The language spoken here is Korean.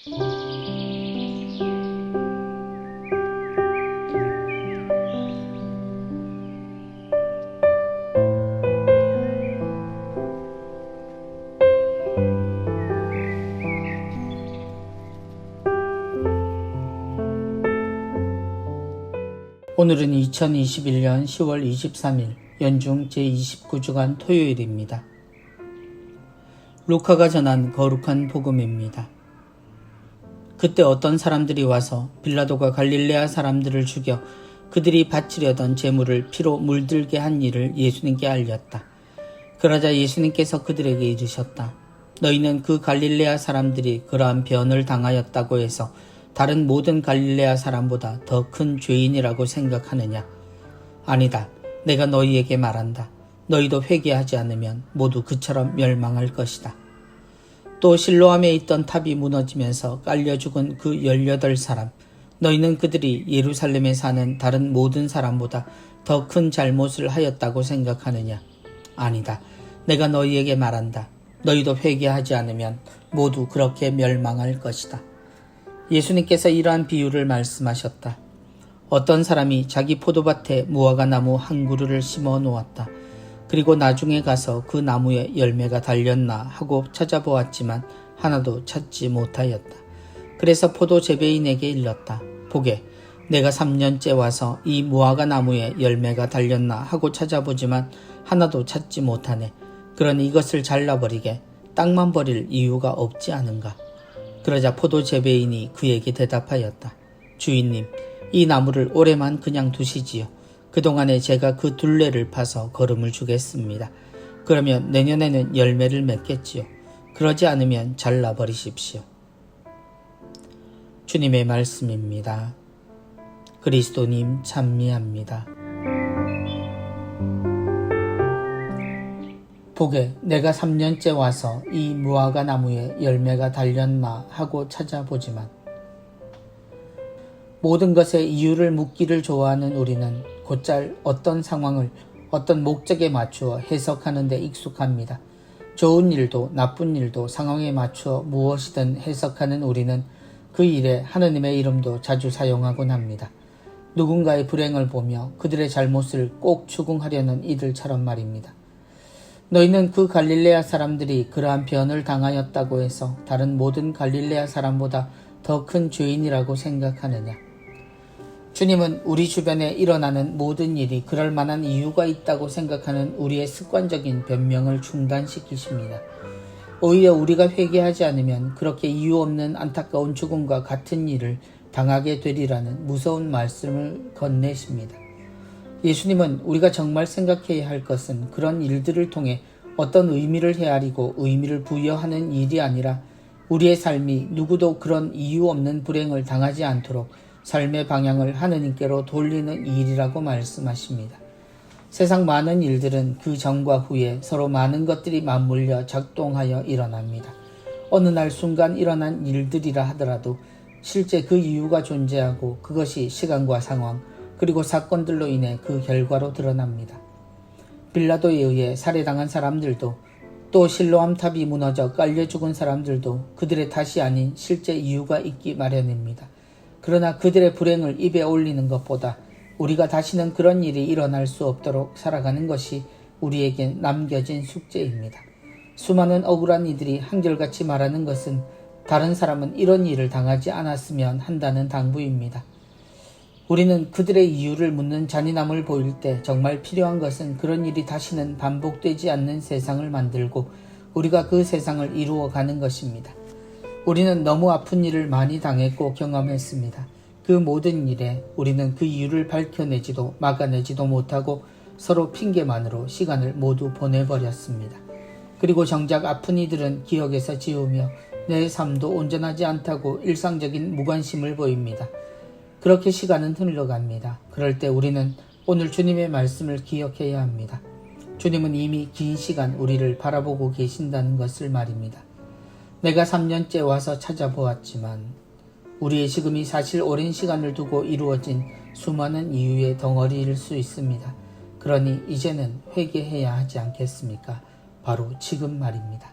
오늘은 2021년 10월 23일 연중 제29주간 토요일입니다. 루카가 전한 거룩한 복음입니다. 그때 어떤 사람들이 와서 빌라도가 갈릴레아 사람들을 죽여 그들이 바치려던 제물을 피로 물들게 한 일을 예수님께 알렸다. 그러자 예수님께서 그들에게 이르셨다. 너희는 그 갈릴레아 사람들이 그러한 변을 당하였다고 해서 다른 모든 갈릴레아 사람보다 더 큰 죄인이라고 생각하느냐? 아니다. 내가 너희에게 말한다. 너희도 회개하지 않으면 모두 그처럼 멸망할 것이다. 또 실로암에 있던 탑이 무너지면서 깔려 죽은 그 18사람, 너희는 그들이 예루살렘에 사는 다른 모든 사람보다 더 큰 잘못을 하였다고 생각하느냐? 아니다. 내가 너희에게 말한다. 너희도 회개하지 않으면 모두 그렇게 멸망할 것이다. 예수님께서 이러한 비유를 말씀하셨다. 어떤 사람이 자기 포도밭에 무화과 나무 한 그루를 심어 놓았다. 그리고 나중에 가서 그 나무에 열매가 달렸나 하고 찾아보았지만 하나도 찾지 못하였다. 그래서 포도 재배인에게 일렀다. 보게, 내가 3년째 와서 이 무화과 나무에 열매가 달렸나 하고 찾아보지만 하나도 찾지 못하네. 그러니 이것을 잘라버리게 땅만 버릴 이유가 없지 않은가. 그러자 포도 재배인이 그에게 대답하였다. 주인님, 이 나무를 올해만 그냥 두시지요. 그동안에 제가 그 둘레를 파서 거름을 주겠습니다. 그러면 내년에는 열매를 맺겠지요. 그러지 않으면 잘라버리십시오. 주님의 말씀입니다. 그리스도님 찬미합니다. 보게, 내가 3년째 와서 이 무화과 나무에 열매가 달렸나 하고 찾아보지만 모든 것에 이유를 묻기를 좋아하는 우리는 곧잘 어떤 상황을 어떤 목적에 맞추어 해석하는 데 익숙합니다. 좋은 일도 나쁜 일도 상황에 맞추어 무엇이든 해석하는 우리는 그 일에 하느님의 이름도 자주 사용하곤 합니다. 누군가의 불행을 보며 그들의 잘못을 꼭 추궁하려는 이들처럼 말입니다. 너희는 그 갈릴레아 사람들이 그러한 변을 당하였다고 해서 다른 모든 갈릴레아 사람보다 더 큰 죄인이라고 생각하느냐? 주님은 우리 주변에 일어나는 모든 일이 그럴 만한 이유가 있다고 생각하는 우리의 습관적인 변명을 중단시키십니다. 오히려 우리가 회개하지 않으면 그렇게 이유 없는 안타까운 죽음과 같은 일을 당하게 되리라는 무서운 말씀을 건네십니다. 예수님은 우리가 정말 생각해야 할 것은 그런 일들을 통해 어떤 의미를 헤아리고 의미를 부여하는 일이 아니라 우리의 삶이 누구도 그런 이유 없는 불행을 당하지 않도록 삶의 방향을 하느님께로 돌리는 일이라고 말씀하십니다. 세상 많은 일들은 그 전과 후에 서로 많은 것들이 맞물려 작동하여 일어납니다. 어느 날 순간 일어난 일들이라 하더라도 실제 그 이유가 존재하고 그것이 시간과 상황, 그리고 사건들로 인해 그 결과로 드러납니다. 빌라도에 의해 살해당한 사람들도 또 실로암 탑이 무너져 깔려 죽은 사람들도 그들의 탓이 아닌 실제 이유가 있기 마련입니다. 그러나 그들의 불행을 입에 올리는 것보다 우리가 다시는 그런 일이 일어날 수 없도록 살아가는 것이 우리에게 남겨진 숙제입니다. 수많은 억울한 이들이 한결같이 말하는 것은 다른 사람은 이런 일을 당하지 않았으면 한다는 당부입니다. 우리는 그들의 이유를 묻는 잔인함을 보일 때 정말 필요한 것은 그런 일이 다시는 반복되지 않는 세상을 만들고 우리가 그 세상을 이루어가는 것입니다. 우리는 너무 아픈 일을 많이 당했고 경험했습니다. 그 모든 일에 우리는 그 이유를 밝혀내지도 막아내지도 못하고 서로 핑계만으로 시간을 모두 보내버렸습니다. 그리고 정작 아픈 이들은 기억에서 지우며 내 삶도 온전하지 않다고 일상적인 무관심을 보입니다. 그렇게 시간은 흘러갑니다. 그럴 때 우리는 오늘 주님의 말씀을 기억해야 합니다. 주님은 이미 긴 시간 우리를 바라보고 계신다는 것을 말입니다. 내가 3년째 와서 찾아보았지만 우리의 지금이 사실 오랜 시간을 두고 이루어진 수많은 이유의 덩어리일 수 있습니다. 그러니 이제는 회개해야 하지 않겠습니까? 바로 지금 말입니다.